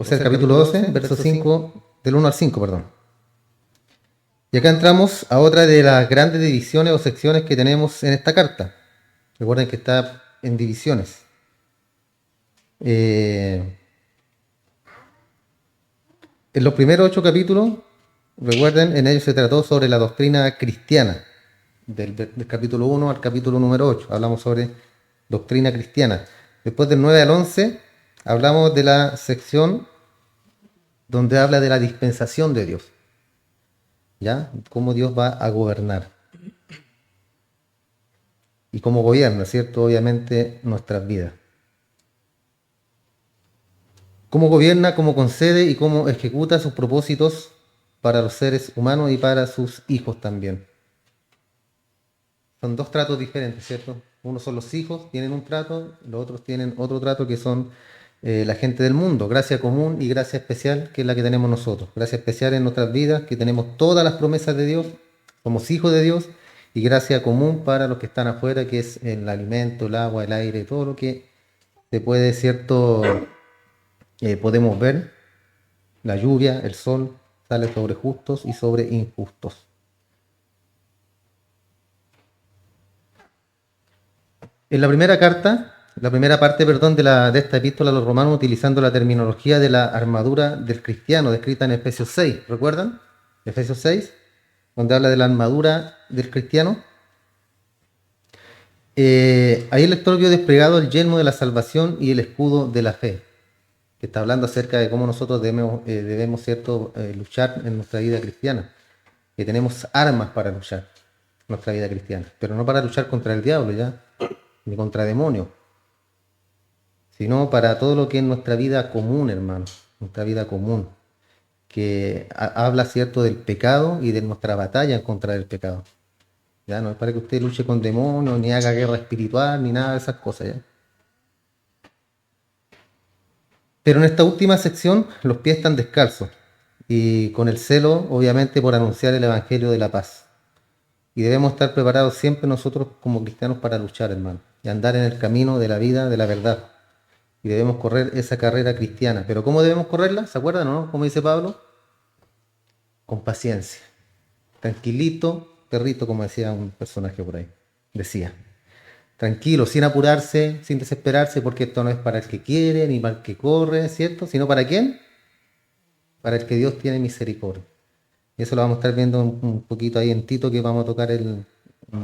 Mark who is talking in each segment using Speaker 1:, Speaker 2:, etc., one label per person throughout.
Speaker 1: O sea, el capítulo 12, verso 5, del 1 al 5, perdón. Y acá entramos a otra de las grandes divisiones o secciones que tenemos en esta carta. Recuerden que está en divisiones. En los primeros 8 capítulos, recuerden, en ellos se trató sobre la doctrina cristiana. Del capítulo 1 al capítulo número 8. Hablamos sobre doctrina cristiana. Después del 9 al 11, hablamos de la sección donde habla de la dispensación de Dios. ¿Ya? Cómo Dios va a gobernar. Y cómo gobierna, ¿cierto? Obviamente, nuestras vidas. Cómo gobierna, cómo concede y cómo ejecuta sus propósitos para los seres humanos y para sus hijos también. Son dos tratos diferentes, ¿cierto? Uno son los hijos, tienen un trato, los otros tienen otro trato que son la gente del mundo. Gracia común y gracia especial, que es la que tenemos nosotros. Gracia especial en nuestras vidas, que tenemos todas las promesas de Dios, somos hijos de Dios, y gracia común para los que están afuera, que es el alimento, el agua, el aire, todo lo que se puede, ¿cierto? Podemos ver, la lluvia, el sol, sale sobre justos y sobre injustos. En la primera carta, la primera parte, perdón, de esta epístola a los romanos, utilizando la terminología de la armadura del cristiano, descrita en Efesios 6, ¿recuerdan? Efesios 6, donde habla de la armadura del cristiano. Ahí el lector vio desplegado el yelmo de la salvación y el escudo de la fe, que está hablando acerca de cómo nosotros debemos ¿cierto? Luchar en nuestra vida cristiana, que tenemos armas para luchar en nuestra vida cristiana, pero no para luchar contra el diablo, ¿ya? Ni contra demonios, sino para todo lo que es nuestra vida común, hermano, nuestra vida común, que habla, ¿cierto?, del pecado y de nuestra batalla en contra del pecado. Ya no es para que usted luche con demonios, ni haga guerra espiritual, ni nada de esas cosas, ¿ya? Pero en esta última sección los pies están descalzos y con el celo, obviamente, por anunciar el Evangelio de la paz. Y debemos estar preparados siempre nosotros como cristianos para luchar, hermano, y andar en el camino de la vida, de la verdad. Y debemos correr esa carrera cristiana. ¿Pero cómo debemos correrla? ¿Se acuerdan o no? Como dice Pablo, con paciencia. Tranquilito, perrito, como decía un personaje por ahí. Decía. Tranquilo, sin apurarse, sin desesperarse, porque esto no es para el que quiere, ni para el que corre, ¿cierto? Sino para quién? Para el que Dios tiene misericordia. Y eso lo vamos a estar viendo un poquito ahí en Tito, que vamos a tocar un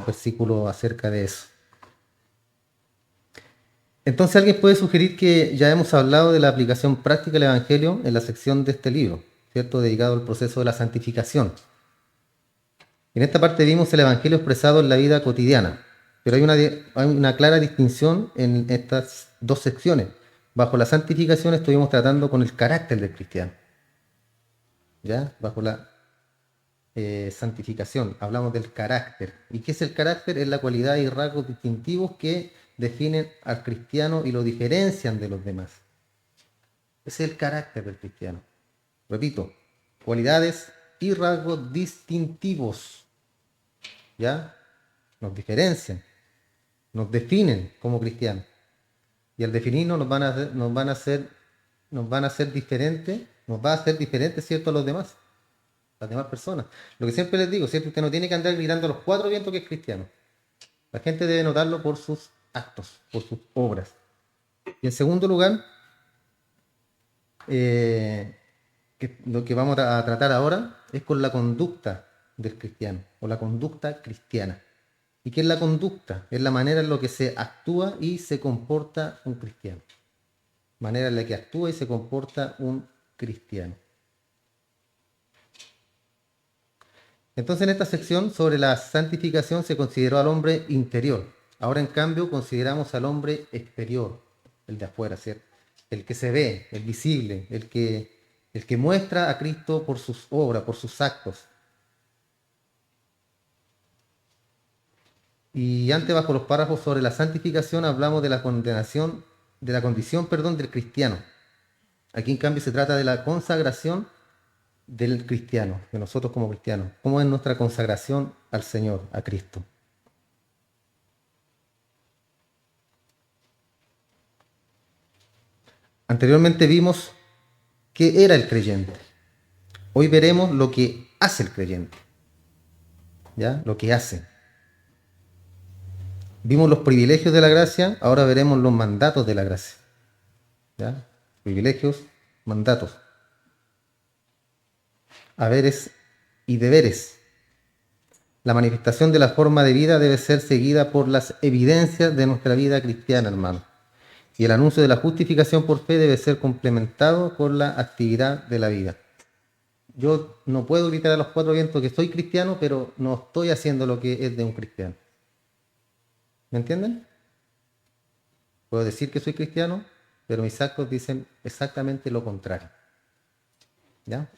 Speaker 1: versículo acerca de eso. Entonces alguien puede sugerir que ya hemos hablado de la aplicación práctica del Evangelio en la sección de este libro, ¿cierto? Dedicado al proceso de la santificación. En esta parte vimos el Evangelio expresado en la vida cotidiana, pero hay una clara distinción en estas dos secciones. Bajo la santificación estuvimos tratando con el carácter del cristiano. ¿Ya? Bajo la santificación hablamos del carácter. ¿Y qué es el carácter? Es la cualidad y rasgos distintivos que definen al cristiano y lo diferencian de los demás. Ese es el carácter del cristiano. Repito, cualidades y rasgos distintivos. ¿Ya? Nos diferencian, nos definen como cristianos. Y al definirnos nos van a hacer diferentes, nos va a hacer diferentes, ¿cierto?, a los demás, las demás personas. Lo que siempre les digo, ¿cierto? Usted no tiene que andar gritando a los cuatro vientos que es cristiano. La gente debe notarlo por sus actos, por sus obras. Y en segundo lugar, lo que vamos a tratar ahora es con la conducta del cristiano, o la conducta cristiana. ¿Y qué es la conducta? Es la manera en la que se actúa y se comporta un cristiano. Manera en la que actúa y se comporta un cristiano. Entonces, en esta sección sobre la santificación se consideró al hombre interior. Ahora, en cambio, consideramos al hombre exterior, el de afuera, ¿cierto? El que se ve, el visible, el que muestra a Cristo por sus obras, por sus actos. Y antes, bajo los párrafos sobre la santificación, hablamos de la condenación, de la condición, perdón, del cristiano. Aquí, en cambio, se trata de la consagración del cristiano, de nosotros como cristianos. ¿Cómo es nuestra consagración al Señor, a Cristo? Anteriormente vimos qué era el creyente. Hoy veremos lo que hace el creyente, ¿ya? Lo que hace. Vimos los privilegios de la gracia, ahora veremos los mandatos de la gracia, ¿ya? Privilegios, mandatos, haberes y deberes. La manifestación de la forma de vida debe ser seguida por las evidencias de nuestra vida cristiana, hermano. Y el anuncio de la justificación por fe debe ser complementado con la actividad de la vida. Yo no puedo gritar a los cuatro vientos que soy cristiano, pero no estoy haciendo lo que es de un cristiano. ¿Me entienden? Puedo decir que soy cristiano, pero mis actos dicen exactamente lo contrario. ¿Ya?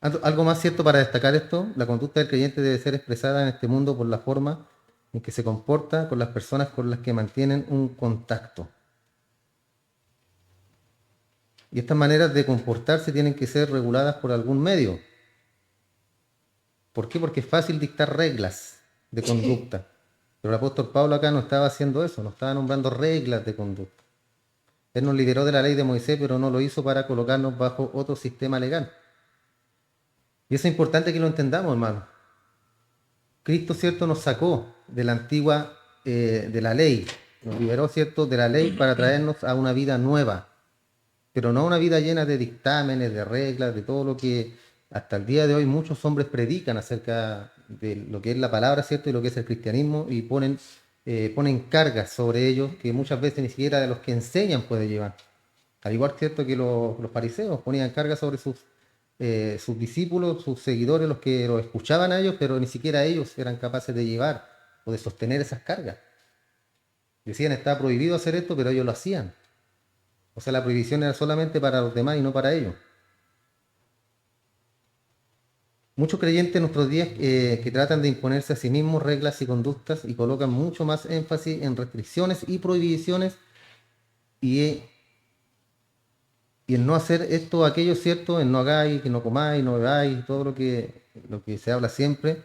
Speaker 1: Algo más cierto para destacar esto, la conducta del creyente debe ser expresada en este mundo por la forma en que se comporta con las personas con las que mantienen un contacto. Y estas maneras de comportarse tienen que ser reguladas por algún medio. ¿Por qué? Porque es fácil dictar reglas de conducta. Pero el apóstol Pablo acá no estaba haciendo eso, no estaba nombrando reglas de conducta. Él nos liberó de la ley de Moisés, pero no lo hizo para colocarnos bajo otro sistema legal. Y eso es importante que lo entendamos, hermano. Cristo, ¿cierto?, nos sacó de la antigua, de la ley, nos liberó, ¿cierto?, de la ley para traernos a una vida nueva, pero no una vida llena de dictámenes, de reglas, de todo lo que hasta el día de hoy muchos hombres predican acerca de lo que es la palabra, ¿cierto?, y lo que es el cristianismo, y ponen cargas sobre ellos que muchas veces ni siquiera de los que enseñan puede llevar. Al igual, ¿cierto?, que los fariseos ponían cargas sobre sus discípulos, sus seguidores, los que los escuchaban a ellos, pero ni siquiera ellos eran capaces de llevar o de sostener esas cargas. Decían, está prohibido hacer esto, pero ellos lo hacían. O sea, la prohibición era solamente para los demás y no para ellos. Muchos creyentes en nuestros días que tratan de imponerse a sí mismos reglas y conductas y colocan mucho más énfasis en restricciones y prohibiciones y, y en no hacer esto o aquello, ¿cierto? En no hagáis, que no comáis, no bebáis, todo lo que se habla siempre.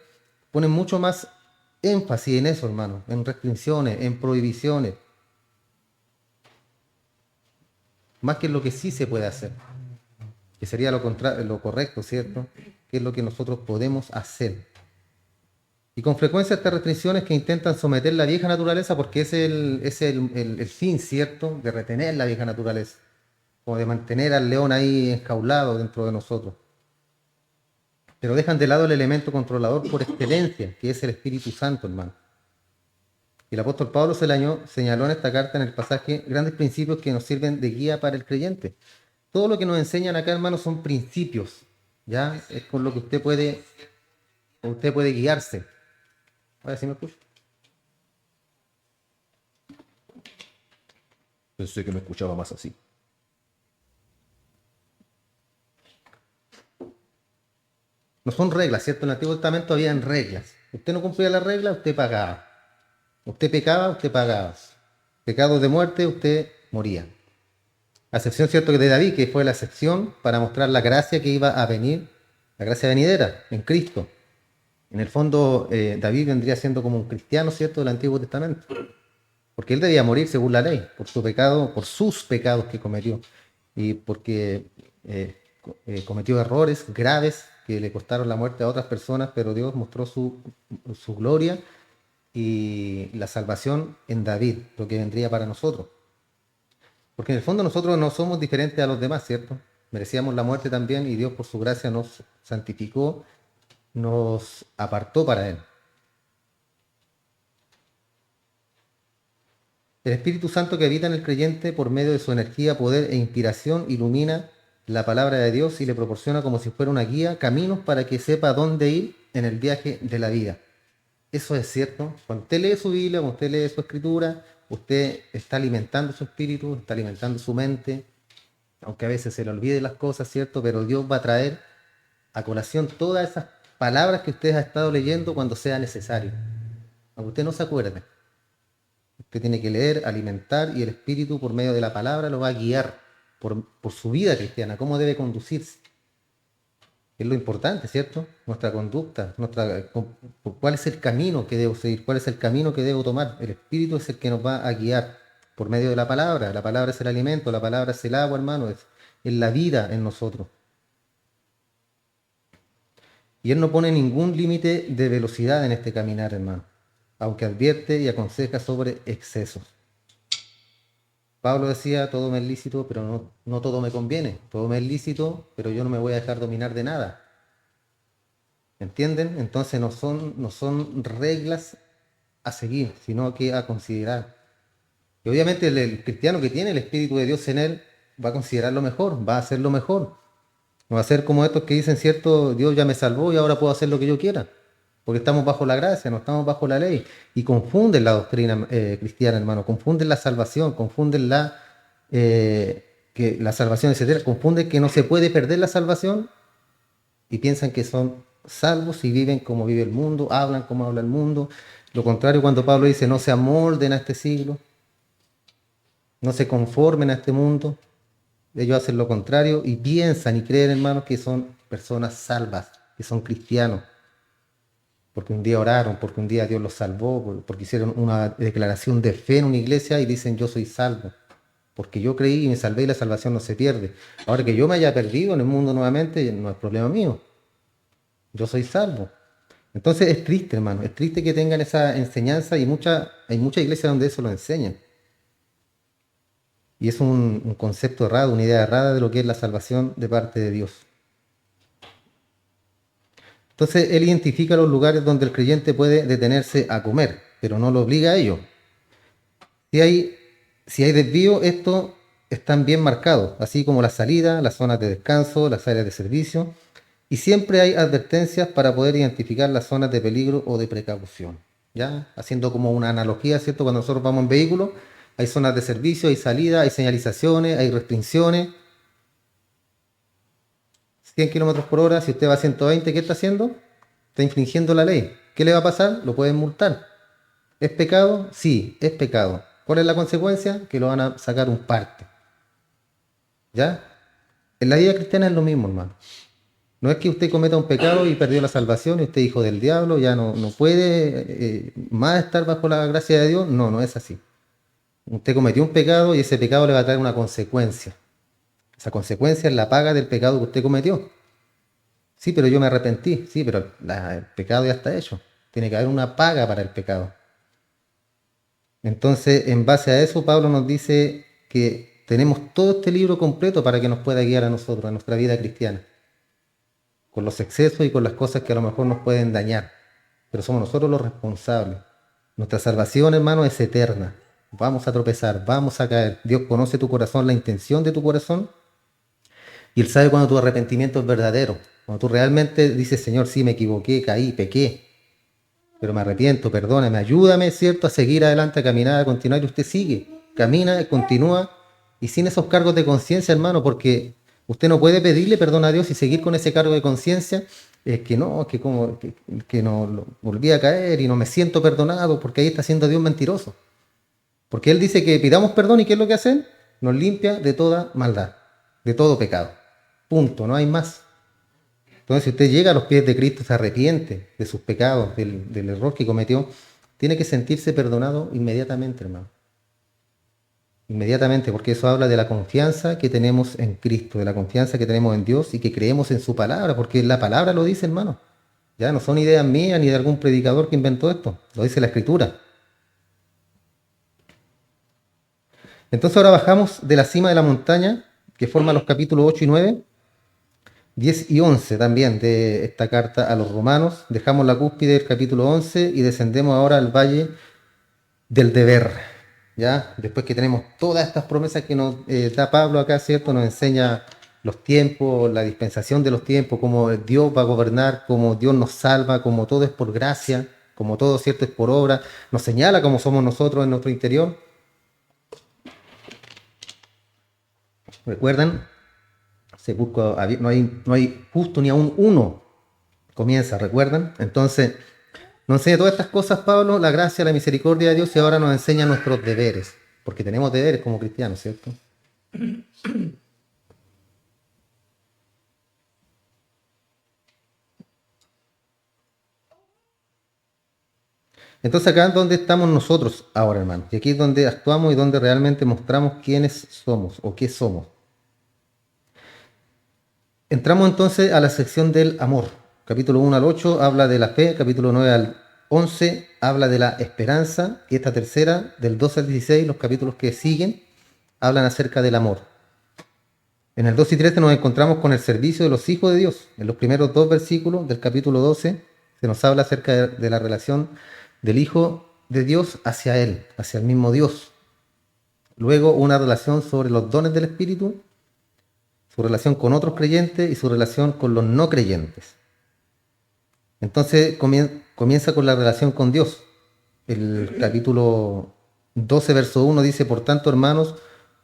Speaker 1: Ponen mucho más énfasis en eso, hermano, en restricciones, en prohibiciones, más que en lo que sí se puede hacer, que sería lo correcto, ¿cierto? Que es lo que nosotros podemos hacer. Y con frecuencia estas restricciones que intentan someter la vieja naturaleza, porque es el fin, ¿cierto?, de retener la vieja naturaleza, o de mantener al león ahí enjaulado dentro de nosotros. Pero dejan de lado el elemento controlador por excelencia, que es el Espíritu Santo, hermano. Y el apóstol Pablo señaló en esta carta, en el pasaje, grandes principios que nos sirven de guía para el creyente. Todo lo que nos enseñan acá, hermano, son principios, ¿ya? Es con lo que usted puede guiarse. Ahora sí me escucha.
Speaker 2: Pensé que me escuchaba más así.
Speaker 1: No son reglas, ¿cierto? En el Antiguo Testamento habían reglas. Usted no cumplía las reglas, usted pagaba. Usted pecaba, usted pagaba. Pecados de muerte, usted moría. A excepción, ¿cierto?, que de David, que fue la excepción para mostrar la gracia que iba a venir, la gracia venidera en Cristo. En el fondo, David vendría siendo como un cristiano, ¿cierto?, del Antiguo Testamento. Porque él debía morir según la ley, por su pecado, por sus pecados que cometió. Y porque cometió errores graves que le costaron la muerte a otras personas, pero Dios mostró su gloria y la salvación en David, lo que vendría para nosotros. Porque en el fondo nosotros no somos diferentes a los demás, ¿cierto? Merecíamos la muerte también y Dios por su gracia nos santificó, nos apartó para Él. El Espíritu Santo que habita en el creyente por medio de su energía, poder e inspiración ilumina la palabra de Dios y le proporciona como si fuera una guía, caminos para que sepa dónde ir en el viaje de la vida. Eso es cierto. Cuando usted lee su Biblia, cuando usted lee su escritura, usted está alimentando su espíritu, está alimentando su mente, aunque a veces se le olvide las cosas, ¿cierto? Pero Dios va a traer a colación todas esas palabras que usted ha estado leyendo cuando sea necesario. Aunque usted no se acuerde. Usted tiene que leer, alimentar y el Espíritu por medio de la palabra lo va a guiar por su vida cristiana, cómo debe conducirse. Es lo importante, ¿cierto? Nuestra conducta, cuál es el camino que debo seguir, cuál es el camino que debo tomar. El Espíritu es el que nos va a guiar por medio de la palabra. La palabra es el alimento, la palabra es el agua, hermano, es la vida en nosotros. Y Él no pone ningún límite de velocidad en este caminar, hermano, aunque advierte y aconseja sobre excesos. Pablo decía, todo me es lícito, pero no todo me conviene. Todo me es lícito, pero yo no me voy a dejar dominar de nada. ¿Entienden? Entonces no son reglas a seguir, sino que a considerar. Y obviamente el cristiano que tiene el Espíritu de Dios en él va a considerar lo mejor, va a hacer lo mejor. No va a ser como estos que dicen, cierto, Dios ya me salvó y ahora puedo hacer lo que yo quiera. Porque estamos bajo la gracia, no estamos bajo la ley. Y confunden la doctrina cristiana, hermano. Confunden la salvación, confunden que la salvación es eterna. Confunden que no se puede perder la salvación y piensan que son salvos y viven como vive el mundo, hablan como habla el mundo. Lo contrario cuando Pablo dice, no se amolden a este siglo, no se conformen a este mundo. Ellos hacen lo contrario y piensan y creen, hermanos, que son personas salvas, que son cristianos, porque un día oraron, porque un día Dios los salvó, porque hicieron una declaración de fe en una iglesia y dicen yo soy salvo, porque yo creí y me salvé y la salvación no se pierde. Ahora que yo me haya perdido en el mundo nuevamente, no es problema mío, yo soy salvo. Entonces es triste, hermano, es triste que tengan esa enseñanza y hay muchas iglesias donde eso lo enseñan. Y es un concepto errado, una idea errada de lo que es la salvación de parte de Dios. Entonces él identifica los lugares donde el creyente puede detenerse a comer, pero no lo obliga a ello. Si hay, si hay desvío, estos están bien marcados, así como la salida, las zonas de descanso, las áreas de servicio, y siempre hay advertencias para poder identificar las zonas de peligro o de precaución. ¿Ya? Haciendo como una analogía, ¿cierto? Cuando nosotros vamos en vehículo, hay zonas de servicio, hay salida, hay señalizaciones, hay restricciones. 100 kilómetros por hora, si usted va a 120, ¿qué está haciendo? Está infringiendo la ley. ¿Qué le va a pasar? Lo pueden multar. ¿Es pecado? Sí, es pecado. ¿Cuál es la consecuencia? Que lo van a sacar un parte. ¿Ya? En la vida cristiana es lo mismo, hermano. No es que usted cometa un pecado y perdió la salvación y usted hijo del diablo, ya no puede más estar bajo la gracia de Dios. No, no es así. Usted cometió un pecado y ese pecado le va a traer una consecuencia. Esa consecuencia es la paga del pecado que usted cometió. Sí, pero yo me arrepentí. Sí, pero el pecado ya está hecho. Tiene que haber una paga para el pecado. Entonces, en base a eso, Pablo nos dice que tenemos todo este libro completo para que nos pueda guiar a nosotros, a nuestra vida cristiana, con los excesos y con las cosas que a lo mejor nos pueden dañar. Pero somos nosotros los responsables. Nuestra salvación, hermano, es eterna. Vamos a tropezar, vamos a caer. Dios conoce tu corazón, la intención de tu corazón, y Él sabe cuando tu arrepentimiento es verdadero. Cuando tú realmente dices, Señor, sí, me equivoqué, caí, pequé, pero me arrepiento, perdóname, ayúdame, ¿cierto?, a seguir adelante, a caminar, a continuar, y usted sigue, camina, continúa, y sin esos cargos de conciencia, hermano, porque usted no puede pedirle perdón a Dios y seguir con ese cargo de conciencia, que no, que no volví a caer y no me siento perdonado, porque ahí está siendo Dios mentiroso. Porque Él dice que pidamos perdón y ¿qué es lo que hace? Nos limpia de toda maldad, de todo pecado. Punto, no hay más. Entonces, si usted llega a los pies de Cristo, se arrepiente de sus pecados, del error que cometió, tiene que sentirse perdonado inmediatamente, hermano. Inmediatamente, porque eso habla de la confianza que tenemos en Cristo, de la confianza que tenemos en Dios y que creemos en su palabra, porque la palabra lo dice, hermano. Ya no son ideas mías ni de algún predicador que inventó esto, lo dice la Escritura. Entonces ahora bajamos de la cima de la montaña, que forma los capítulos 8 y 9, 10 y 11 también de esta carta a los romanos. Dejamos la cúspide del capítulo 11 y descendemos ahora al valle del deber. ¿Ya? Después que tenemos todas estas promesas que nos da Pablo acá, ¿cierto? Nos enseña los tiempos, la dispensación de los tiempos, cómo Dios va a gobernar, cómo Dios nos salva, cómo todo es por gracia, como todo, ¿cierto?, es por obra. Nos señala cómo somos nosotros en nuestro interior. ¿Recuerdan? No hay justo ni a un uno. Comienza, ¿recuerdan? Entonces, nos enseña todas estas cosas, Pablo, la gracia, la misericordia de Dios, y ahora nos enseña nuestros deberes, porque tenemos deberes como cristianos, ¿cierto? Entonces acá es donde estamos nosotros ahora, hermanos. Y aquí es donde actuamos y donde realmente mostramos quiénes somos o qué somos. Entramos entonces a la sección del amor. Capítulo 1 al 8 habla de la fe, capítulo 9 al 11 habla de la esperanza, y esta tercera, del 12 al 16, los capítulos que siguen, hablan acerca del amor. En el 2 y 13 nos encontramos con el servicio de los hijos de Dios. En los primeros dos versículos del capítulo 12 se nos habla acerca de la relación del Hijo de Dios hacia Él, hacia el mismo Dios. Luego una relación sobre los dones del Espíritu, su relación con otros creyentes y su relación con los no creyentes. Entonces comienza con la relación con Dios. El capítulo 12, verso 1 dice: por tanto, hermanos,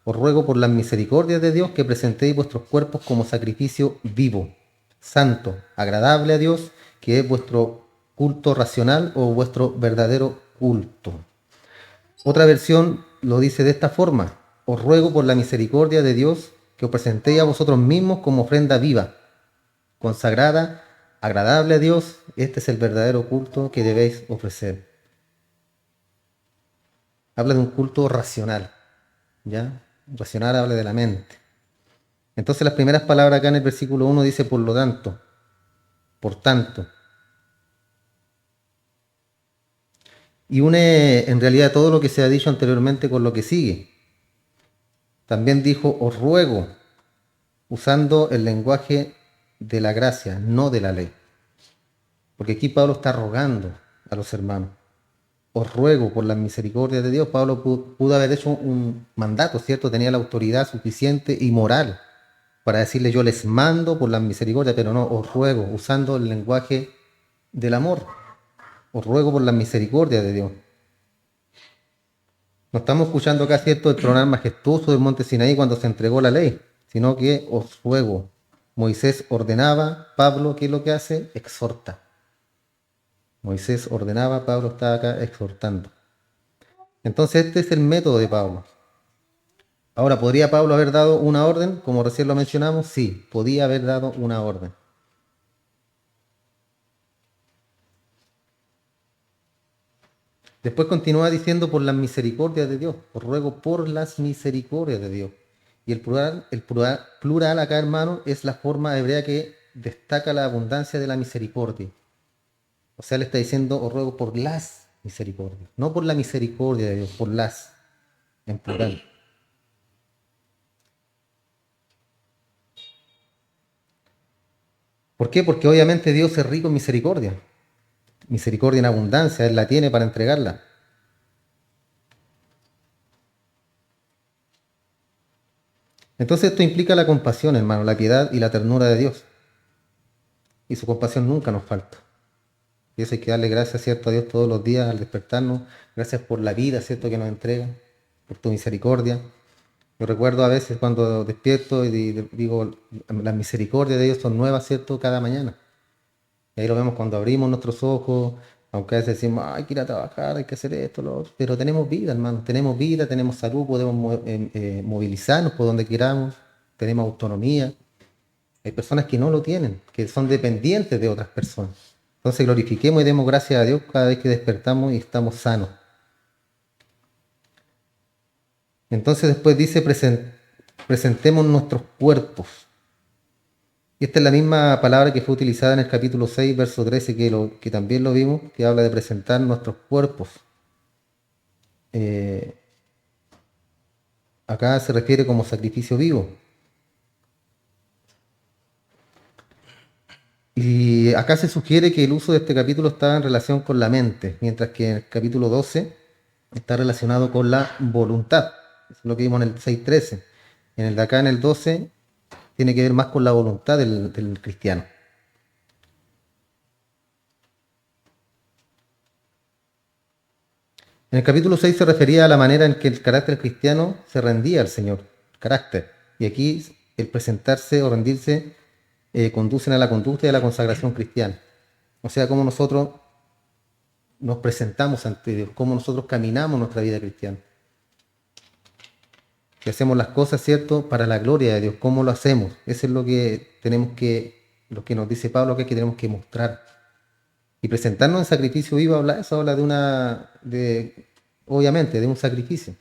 Speaker 1: os ruego por las misericordias de Dios que presentéis vuestros cuerpos como sacrificio vivo, santo, agradable a Dios, que es vuestro culto racional o vuestro verdadero culto. Otra versión lo dice de esta forma: os ruego por la misericordia de Dios que os presentéis a vosotros mismos como ofrenda viva, consagrada, agradable a Dios. Este es el verdadero culto que debéis ofrecer. Habla de un culto racional, ¿ya? Racional habla de la mente. Entonces las primeras palabras acá en el versículo 1 dice por lo tanto, por tanto. Y une en realidad todo lo que se ha dicho anteriormente con lo que sigue. También dijo os ruego, usando el lenguaje de la gracia, no de la ley. Porque aquí Pablo está rogando a los hermanos. Os ruego por la misericordia de Dios. Pablo pudo haber hecho un mandato, ¿cierto? Tenía la autoridad suficiente y moral para decirle yo les mando por la misericordia, pero no, os ruego, usando el lenguaje del amor. Os ruego por la misericordia de Dios. No estamos escuchando acá, ¿cierto?, el tronar majestuoso del monte Sinaí cuando se entregó la ley, sino que os ruego. Moisés ordenaba, Pablo, ¿qué es lo que hace? Exhorta. Moisés ordenaba, Pablo está acá exhortando. Entonces este es el método de Pablo. Ahora, ¿podría Pablo haber dado una orden, como recién lo mencionamos? Sí, podía haber dado una orden. Después continúa diciendo por las misericordias de Dios. Os ruego por las misericordias de Dios. Y el plural acá, hermano, es la forma hebrea que destaca la abundancia de la misericordia. O sea, le está diciendo os ruego por las misericordias. No por la misericordia de Dios, por las, en plural. ¿Por qué? Porque obviamente Dios es rico en misericordia. Misericordia en abundancia, Él la tiene para entregarla. Entonces esto implica la compasión, hermano, la piedad y la ternura de Dios. Y su compasión nunca nos falta. Y eso hay que darle gracias, ¿cierto?, a Dios todos los días al despertarnos. Gracias por la vida, ¿cierto?, que nos entrega, por tu misericordia. Yo recuerdo a veces cuando despierto y digo, las misericordias de Dios son nuevas, ¿cierto?, cada mañana. Y ahí lo vemos cuando abrimos nuestros ojos, aunque a veces decimos, hay que ir a trabajar, hay que hacer esto, lo otro. Pero tenemos vida, hermano, tenemos vida, tenemos salud, podemos movilizarnos por donde queramos, tenemos autonomía. Hay personas que no lo tienen, que son dependientes de otras personas. Entonces glorifiquemos y demos gracias a Dios cada vez que despertamos y estamos sanos. Entonces después dice, presentemos nuestros cuerpos. Y esta es la misma palabra que fue utilizada en el capítulo 6, verso 13, que también lo vimos, que habla de presentar nuestros cuerpos. Eh, Acá se refiere como sacrificio vivo. Y acá se sugiere que el uso de este capítulo está en relación con la mente, mientras que en el capítulo 12 está relacionado con la voluntad. Eso es lo que vimos en el 6:13. En el de acá, en el 12, tiene que ver más con la voluntad del cristiano. En el capítulo 6 se refería a la manera en que el carácter cristiano se rendía al Señor, carácter. Y aquí el presentarse o rendirse conducen a la conducta y a la consagración cristiana. O sea, cómo nosotros nos presentamos ante Dios, cómo nosotros caminamos nuestra vida cristiana. Que hacemos las cosas, ¿cierto?, para la gloria de Dios, cómo lo hacemos. Eso es lo que tenemos que, lo que nos dice Pablo, que tenemos que mostrar. Y presentarnos en sacrificio vivo, eso habla obviamente, de un sacrificio.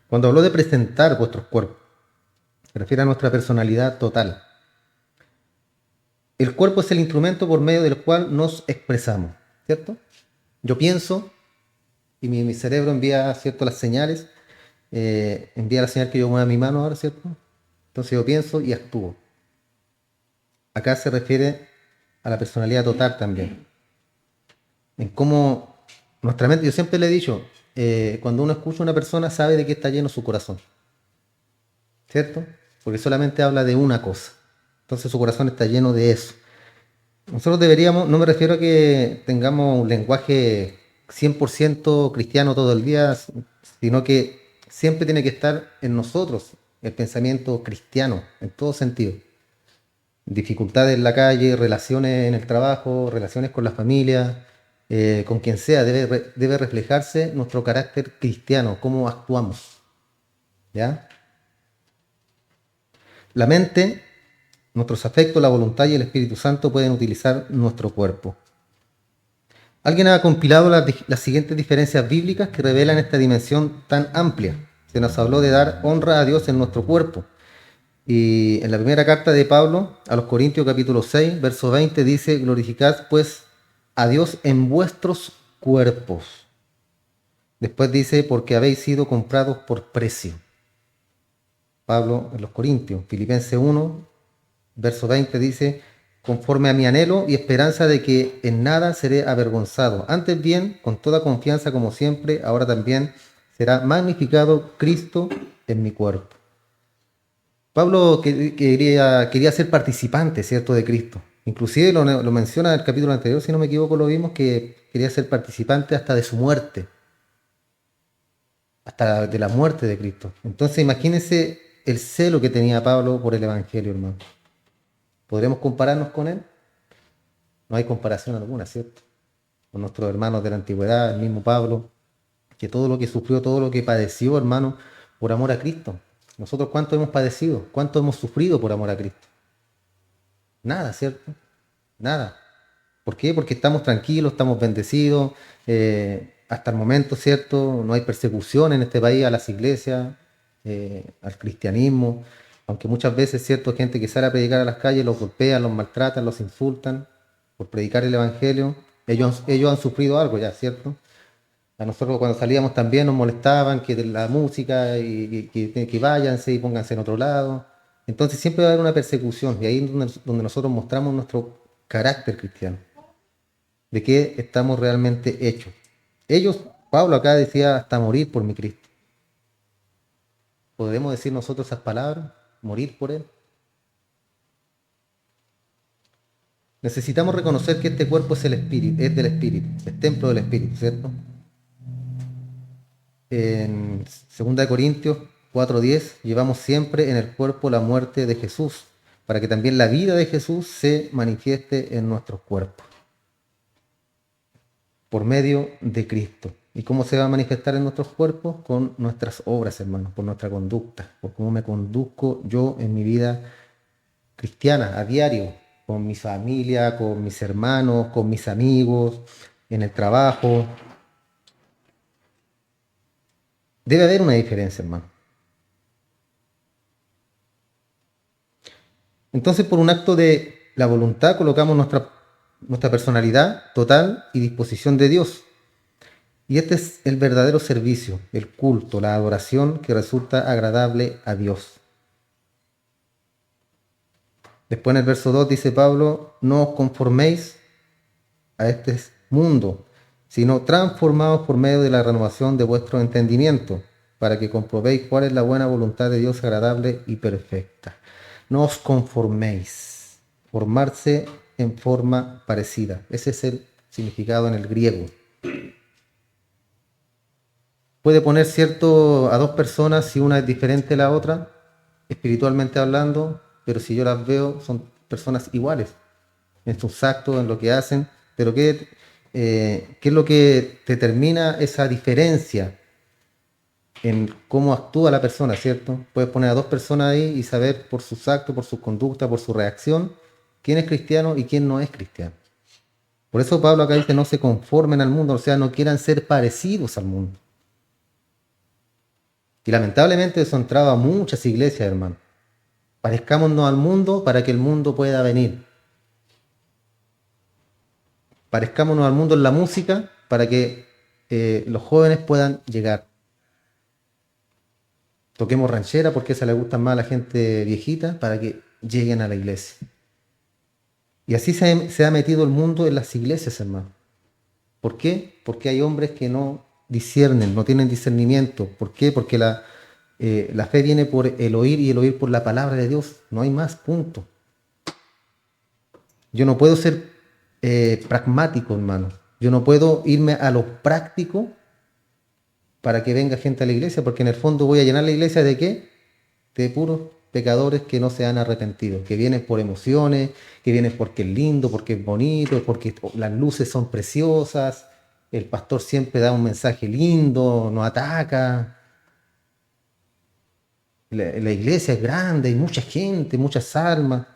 Speaker 1: Cuando habló de presentar vuestros cuerpos, se refiere a nuestra personalidad total. El cuerpo es el instrumento por medio del cual nos expresamos, ¿cierto? Yo pienso y mi cerebro envía, ¿cierto?, las señales, envía la señal que yo mueva mi mano ahora, ¿cierto? Entonces yo pienso y actúo. Acá se refiere a la personalidad total también. En cómo nuestra mente, yo siempre le he dicho, cuando uno escucha a una persona sabe de qué está lleno su corazón, ¿cierto? Porque solamente habla de una cosa. Entonces su corazón está lleno de eso. Nosotros deberíamos, no me refiero a que tengamos un lenguaje 100% cristiano todo el día, sino que siempre tiene que estar en nosotros el pensamiento cristiano, en todo sentido. Dificultades en la calle, relaciones en el trabajo, relaciones con la familia, con quien sea, debe reflejarse nuestro carácter cristiano, cómo actuamos. ¿Ya? La mente, nuestros afectos, la voluntad y el Espíritu Santo pueden utilizar nuestro cuerpo. Alguien ha compilado las siguientes diferencias bíblicas que revelan esta dimensión tan amplia. Se nos habló de dar honra a Dios en nuestro cuerpo. Y en la primera carta de Pablo a los Corintios capítulo 6, verso 20 dice, glorificad pues a Dios en vuestros cuerpos. Después dice, porque habéis sido comprados por precio. Pablo en los Corintios, Filipenses 1, verso 20 dice, conforme a mi anhelo y esperanza de que en nada seré avergonzado. Antes bien, con toda confianza como siempre, ahora también será magnificado Cristo en mi cuerpo. Pablo quería ser participante, ¿cierto?, de Cristo. Inclusive lo menciona en el capítulo anterior, si no me equivoco, lo vimos, que quería ser participante hasta de su muerte, hasta de la muerte de Cristo. Entonces imagínense el celo que tenía Pablo por el Evangelio, hermano. ¿Podremos compararnos con él? No hay comparación alguna, ¿cierto? Con nuestros hermanos de la antigüedad, el mismo Pablo, que todo lo que sufrió, todo lo que padeció, hermano, por amor a Cristo. Nosotros, ¿cuánto hemos padecido? ¿Cuánto hemos sufrido por amor a Cristo? Nada, ¿cierto? Nada. ¿Por qué? Porque estamos tranquilos, estamos bendecidos. Hasta el momento, ¿cierto? No hay persecución en este país a las iglesias, al cristianismo. Aunque muchas veces, ¿cierto? Gente que sale a predicar a las calles los golpean, los maltratan, los insultan por predicar el evangelio. Ellos han sufrido algo ya, ¿cierto? A nosotros cuando salíamos también nos molestaban que de la música y que váyanse y pónganse en otro lado. Entonces siempre va a haber una persecución y ahí es donde nosotros mostramos nuestro carácter cristiano, de qué estamos realmente hechos. Ellos, Pablo acá decía, hasta morir por mi Cristo. ¿Podemos decir nosotros esas palabras? ¿Morir por Él? Necesitamos reconocer que este cuerpo es el Espíritu, es del Espíritu, es templo del Espíritu, ¿cierto? En 2 Corintios 4:10, llevamos siempre en el cuerpo la muerte de Jesús, para que también la vida de Jesús se manifieste en nuestros cuerpos, por medio de Cristo. ¿Y cómo se va a manifestar en nuestros cuerpos? Con nuestras obras, hermanos, por nuestra conducta, por cómo me conduzco yo en mi vida cristiana, a diario, con mi familia, con mis hermanos, con mis amigos, en el trabajo. Debe haber una diferencia, hermano. Entonces, por un acto de la voluntad, colocamos nuestra personalidad total y disposición de Dios. Y este es el verdadero servicio, el culto, la adoración que resulta agradable a Dios. Después en el verso 2 dice Pablo, no os conforméis a este mundo, sino transformaos por medio de la renovación de vuestro entendimiento, para que comprobéis cuál es la buena voluntad de Dios agradable y perfecta. No os conforméis, formarse en forma parecida. Ese es el significado en el griego. Puede poner cierto a dos personas si una es diferente a la otra, espiritualmente hablando, pero si yo las veo son personas iguales en sus actos, en lo que hacen, pero ¿qué es lo que determina esa diferencia? en cómo actúa la persona, ¿cierto? Puedes poner a dos personas ahí y saber por sus actos, por su conducta, por su reacción, quién es cristiano y quién no es cristiano. Por eso Pablo acá dice, no se conformen al mundo, o sea, no quieran ser parecidos al mundo. Y lamentablemente eso ha entrado a muchas iglesias, hermano. Parezcámonos al mundo para que el mundo pueda venir. Parezcámonos al mundo en la música para que los jóvenes puedan llegar. Toquemos ranchera porque esa le gusta más a la gente viejita para que lleguen a la iglesia. Y así se ha metido el mundo en las iglesias, hermano. ¿Por qué? Porque hay hombres que no disciernen, no tienen discernimiento. ¿Por qué? Porque la fe viene por el oír y el oír por la palabra de Dios. No hay más, punto. Yo no puedo ser pragmático, hermano. Yo no puedo irme a lo práctico para que venga gente a la iglesia, porque en el fondo voy a llenar la iglesia de ¿qué? De puros pecadores que no se han arrepentido, que vienen por emociones, que vienen porque es lindo, porque es bonito, porque las luces son preciosas, el pastor siempre da un mensaje lindo, no ataca, la iglesia es grande, hay mucha gente, muchas almas.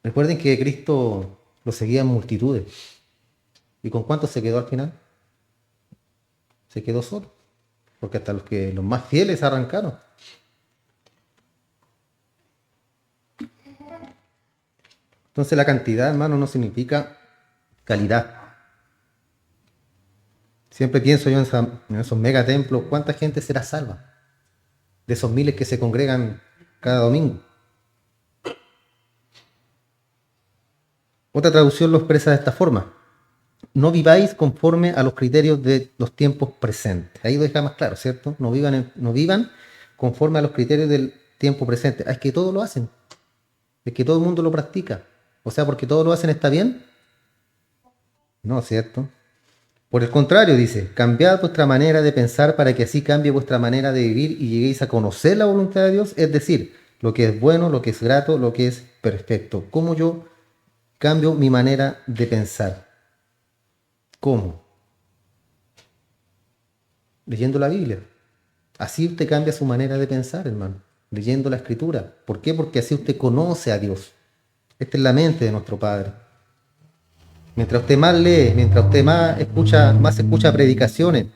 Speaker 1: Recuerden que Cristo lo seguían multitudes. ¿Y con cuántos se quedó al final? Se quedó solo, porque hasta los más fieles arrancaron. Entonces la cantidad, hermano, no significa calidad. Siempre pienso yo en esos megatemplos, ¿cuánta gente será salva? De esos miles que se congregan cada domingo. Otra traducción lo expresa de esta forma. No viváis conforme a los criterios de los tiempos presentes. Ahí lo deja más claro, ¿cierto? No vivan conforme a los criterios del tiempo presente. Es que todos lo hacen. Es que todo el mundo lo practica. O sea, porque todos lo hacen está bien. No, ¿cierto? Por el contrario, dice, cambiad vuestra manera de pensar para que así cambie vuestra manera de vivir y lleguéis a conocer la voluntad de Dios, es decir, lo que es bueno, lo que es grato, lo que es perfecto. ¿Cómo yo cambio mi manera de pensar? ¿Cómo? Leyendo la Biblia. Así usted cambia su manera de pensar, hermano, leyendo la Escritura. ¿Por qué? Porque así usted conoce a Dios. Esta es la mente de nuestro Padre. Mientras usted más lee, mientras usted más escucha predicaciones,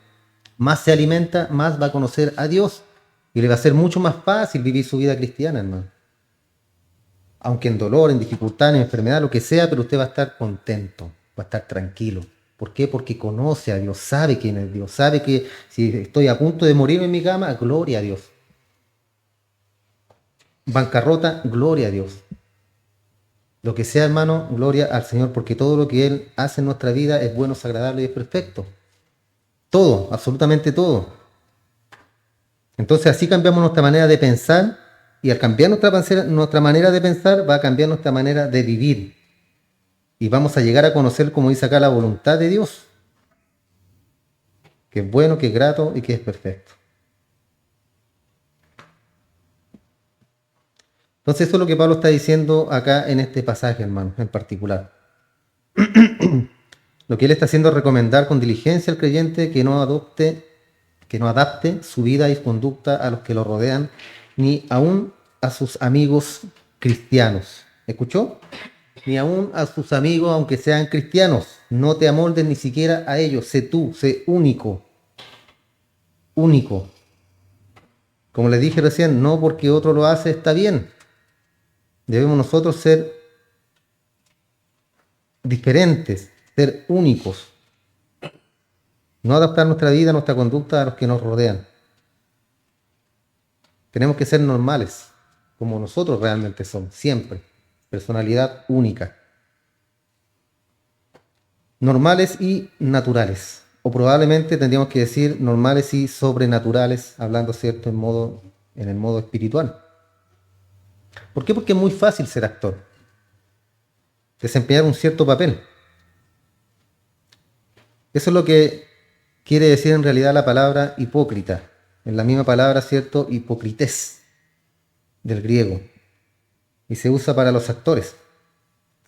Speaker 1: más se alimenta, más va a conocer a Dios. Y le va a ser mucho más fácil vivir su vida cristiana, hermano. Aunque en dolor, en dificultad, en enfermedad, lo que sea, pero usted va a estar contento, va a estar tranquilo. ¿Por qué? Porque conoce a Dios, sabe quién es Dios, sabe que si estoy a punto de morir en mi cama, gloria a Dios. Bancarrota, gloria a Dios. Lo que sea, hermano, gloria al Señor, porque todo lo que Él hace en nuestra vida es bueno, es agradable y es perfecto. Todo, absolutamente todo. Entonces así cambiamos nuestra manera de pensar y al cambiar nuestra manera de pensar va a cambiar nuestra manera de vivir. Y vamos a llegar a conocer, como dice acá, la voluntad de Dios, que es bueno, que es grato y que es perfecto. Entonces eso es lo que Pablo está diciendo acá en este pasaje, hermano, en particular. Lo que él está haciendo es recomendar con diligencia al creyente que no adapte su vida y conducta a los que lo rodean, ni aún a sus amigos cristianos. ¿Escuchó? Ni aún a sus amigos, aunque sean cristianos. No te amoldes ni siquiera a ellos. Sé tú, sé único. Único. Como les dije recién, no porque otro lo hace está bien. Debemos nosotros ser diferentes, ser únicos. No adaptar nuestra vida, nuestra conducta a los que nos rodean. Tenemos que ser normales, como nosotros realmente somos, siempre. Personalidad única. Normales y naturales. O probablemente tendríamos que decir normales y sobrenaturales, hablando cierto en el modo espiritual. ¿Por qué? Porque es muy fácil ser actor. Desempeñar un cierto papel. Eso es lo que quiere decir en realidad la palabra hipócrita. En la misma palabra, ¿cierto? Hipocrités del griego. Y se usa para los actores.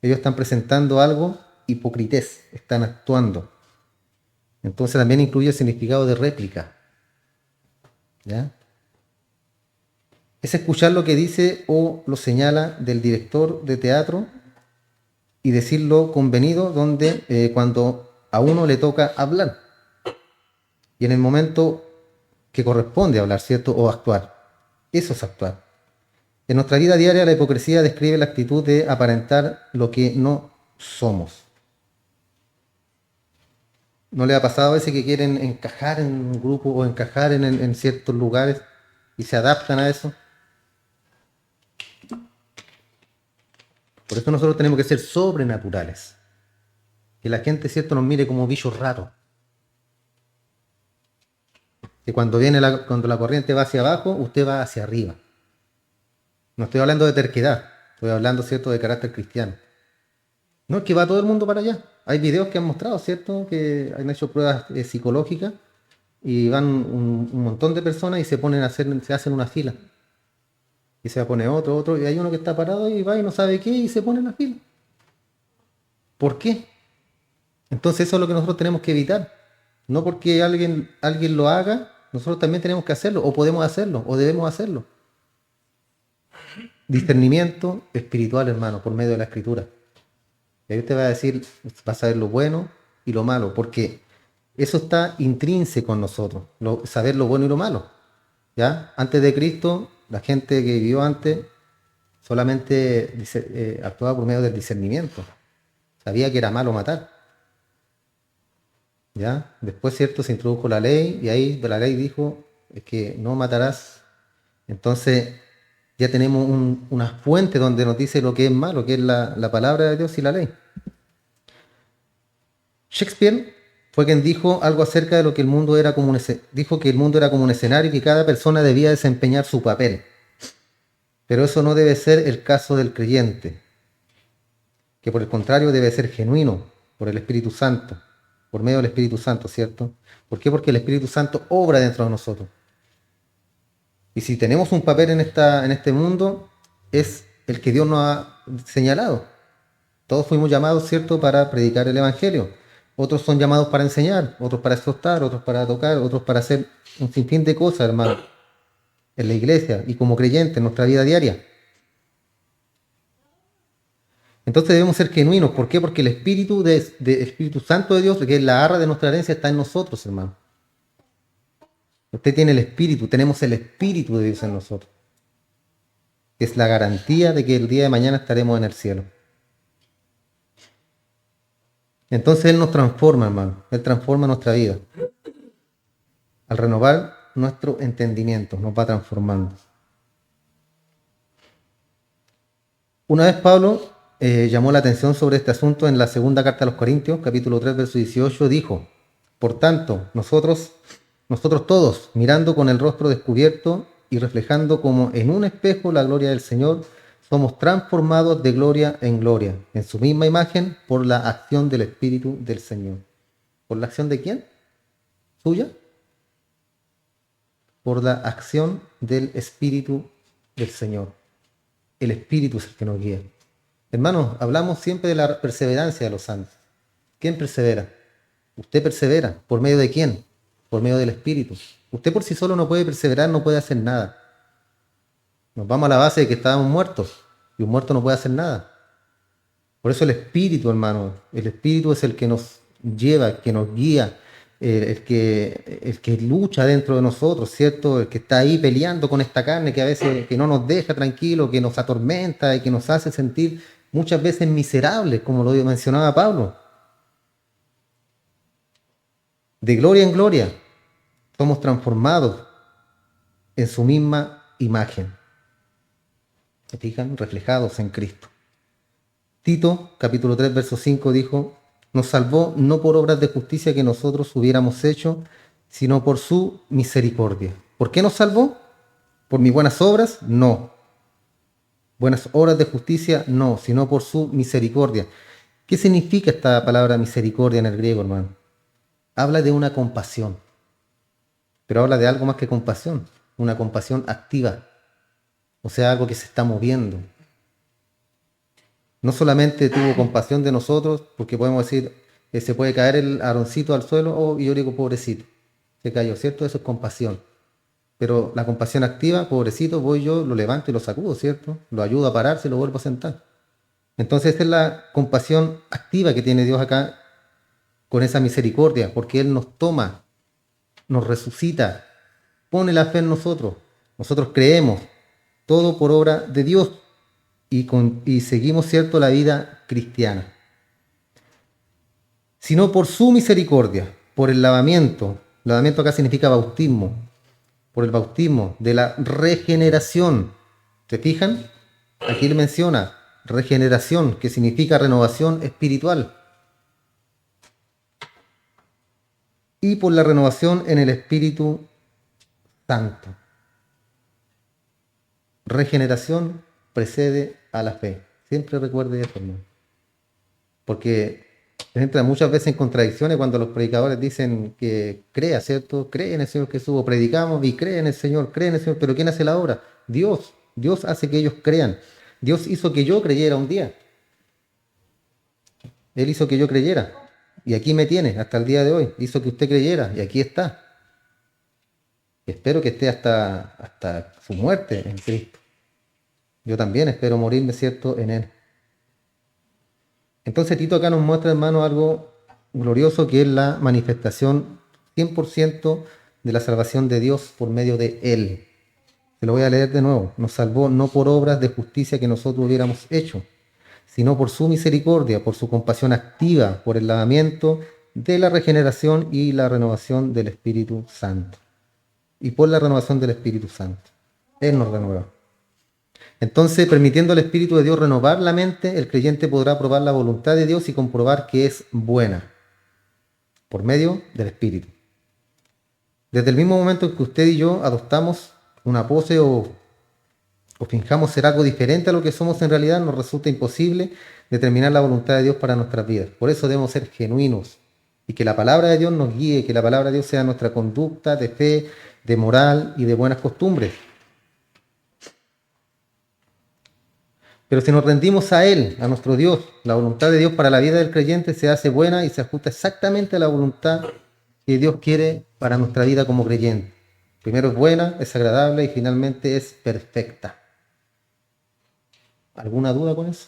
Speaker 1: Ellos están presentando algo hipocrités, están actuando. Entonces también incluye el significado de réplica. ¿Ya? Es escuchar lo que dice o lo señala del director de teatro y decirlo convenido donde cuando a uno le toca hablar y en el momento que corresponde hablar, ¿cierto? O actuar. Eso es actuar. En nuestra vida diaria la hipocresía describe la actitud de aparentar lo que no somos. ¿No le ha pasado a veces que quieren encajar en un grupo o encajar en ciertos lugares y se adaptan a eso? Por eso nosotros tenemos que ser sobrenaturales. Que la gente, ¿cierto?, nos mire como bichos raros. Que cuando la corriente va hacia abajo, usted va hacia arriba. No estoy hablando de terquedad, estoy hablando, ¿cierto?, de carácter cristiano. No es que va todo el mundo para allá. Hay videos que han mostrado, ¿cierto?, que han hecho pruebas psicológicas y van un montón de personas y se hacen una fila. Y se pone otro, y hay uno que está parado y va y no sabe qué y se pone en la fila. ¿Por qué? Entonces eso es lo que nosotros tenemos que evitar. No porque alguien lo haga, nosotros también tenemos que hacerlo, o podemos hacerlo, o debemos hacerlo. Discernimiento espiritual, hermano, por medio de la escritura. Y ahí usted va a decir, va a saber lo bueno y lo malo, porque eso está intrínseco en nosotros, saber lo bueno y lo malo. ¿Ya? Antes de Cristo, la gente que vivió antes solamente actuaba por medio del discernimiento. Sabía que era malo matar. ¿Ya? Después, cierto, se introdujo la ley y ahí de la ley dijo que no matarás. Entonces ya tenemos una fuente donde nos dice lo que es malo, que es la palabra de Dios y la ley. Shakespeare fue quien dijo algo acerca de lo que el mundo era como dijo que el mundo era como un escenario y que cada persona debía desempeñar su papel. Pero eso no debe ser el caso del creyente, que por el contrario debe ser genuino por el Espíritu Santo, por medio del Espíritu Santo, ¿cierto? ¿Por qué? Porque el Espíritu Santo obra dentro de nosotros. Y si tenemos un papel en este mundo, es el que Dios nos ha señalado. Todos fuimos llamados, ¿cierto?, para predicar el Evangelio. Otros son llamados para enseñar, otros para exhortar, otros para tocar, otros para hacer un sinfín de cosas, hermano, en la iglesia y como creyentes en nuestra vida diaria. Entonces debemos ser genuinos. ¿Por qué? Porque el Espíritu Santo de Dios, que es la arra de nuestra herencia, está en nosotros, hermano. Usted tiene el Espíritu, tenemos el Espíritu de Dios en nosotros. Es la garantía de que el día de mañana estaremos en el cielo. Entonces Él nos transforma, hermano. Él transforma nuestra vida. Al renovar nuestro entendimiento, nos va transformando. Una vez Pablo llamó la atención sobre este asunto en la segunda carta a los Corintios, capítulo 3, verso 18, dijo: por tanto, nosotros todos, mirando con el rostro descubierto y reflejando como en un espejo la gloria del Señor, somos transformados de gloria en gloria, en su misma imagen, por la acción del Espíritu del Señor. ¿Por la acción de quién? ¿Suya? Por la acción del Espíritu del Señor. El Espíritu es el que nos guía. Hermanos, hablamos siempre de la perseverancia de los santos. ¿Quién persevera? Usted persevera. ¿Por medio de quién? Por medio del Espíritu. Usted por sí solo no puede perseverar, no puede hacer nada. Nos vamos a la base de que estábamos muertos y un muerto no puede hacer nada. Por eso el Espíritu, hermano, el Espíritu es el que nos lleva, que nos guía, el que lucha dentro de nosotros, ¿cierto? El que está ahí peleando con esta carne que a veces que no nos deja tranquilo, que nos atormenta y que nos hace sentir muchas veces miserables, como lo mencionaba Pablo. De gloria en gloria somos transformados en su misma imagen. ¿Se fijan? Reflejados en Cristo. Tito, capítulo 3, verso 5 dijo: nos salvó no por obras de justicia que nosotros hubiéramos hecho, sino por su misericordia. ¿Por qué nos salvó? ¿Por mis buenas obras? No. Buenas obras de justicia, no, sino por su misericordia. ¿Qué significa esta palabra misericordia en el griego, hermano? Habla de una compasión, pero habla de algo más que compasión, una compasión activa, o sea, algo que se está moviendo. No solamente tuvo compasión de nosotros, porque podemos decir, se puede caer el Aaroncito al suelo, y yo digo, pobrecito, se cayó, ¿cierto? Eso es compasión. Pero la compasión activa, pobrecito, voy yo, lo levanto y lo sacudo, ¿cierto? Lo ayudo a pararse y lo vuelvo a sentar. Entonces, esta es la compasión activa que tiene Dios acá con esa misericordia, porque Él nos toma, nos resucita, pone la fe en nosotros. Nosotros creemos, todo por obra de Dios, y seguimos, ¿cierto?, la vida cristiana. Sino por su misericordia, por el lavamiento acá significa bautismo, por el bautismo de la regeneración. ¿Se fijan? Aquí él menciona regeneración, que significa renovación espiritual. Y por la renovación en el Espíritu Santo. Regeneración precede a la fe. Siempre recuerde eso, hermano. Porque entra muchas veces en contradicciones cuando los predicadores dicen que crea, ¿cierto? Cree en el Señor Jesús, o predicamos y cree en el Señor, pero ¿quién hace la obra? Dios. Dios hace que ellos crean. Dios hizo que yo creyera un día. Él hizo que yo creyera. Y aquí me tiene hasta el día de hoy. Hizo que usted creyera y aquí está. Espero que esté hasta su muerte en Cristo. Yo también espero morirme, ¿cierto?, en Él. Entonces Tito acá nos muestra, hermano, algo glorioso, que es la manifestación 100% de la salvación de Dios por medio de Él. Se lo voy a leer de nuevo. Nos salvó no por obras de justicia que nosotros hubiéramos hecho, sino por su misericordia, por su compasión activa, por el lavamiento de la regeneración y la renovación del Espíritu Santo. Y por la renovación del Espíritu Santo. Él nos renueva. Entonces, permitiendo al Espíritu de Dios renovar la mente, el creyente podrá probar la voluntad de Dios y comprobar que es buena, por medio del Espíritu. Desde el mismo momento en que usted y yo adoptamos una pose o finjamos ser algo diferente a lo que somos en realidad, nos resulta imposible determinar la voluntad de Dios para nuestras vidas. Por eso debemos ser genuinos y que la palabra de Dios nos guíe, que la palabra de Dios sea nuestra conducta de fe, de moral y de buenas costumbres. Pero si nos rendimos a Él, a nuestro Dios, la voluntad de Dios para la vida del creyente se hace buena y se ajusta exactamente a la voluntad que Dios quiere para nuestra vida como creyente. Primero es buena, es agradable y finalmente es perfecta. ¿Alguna duda con eso?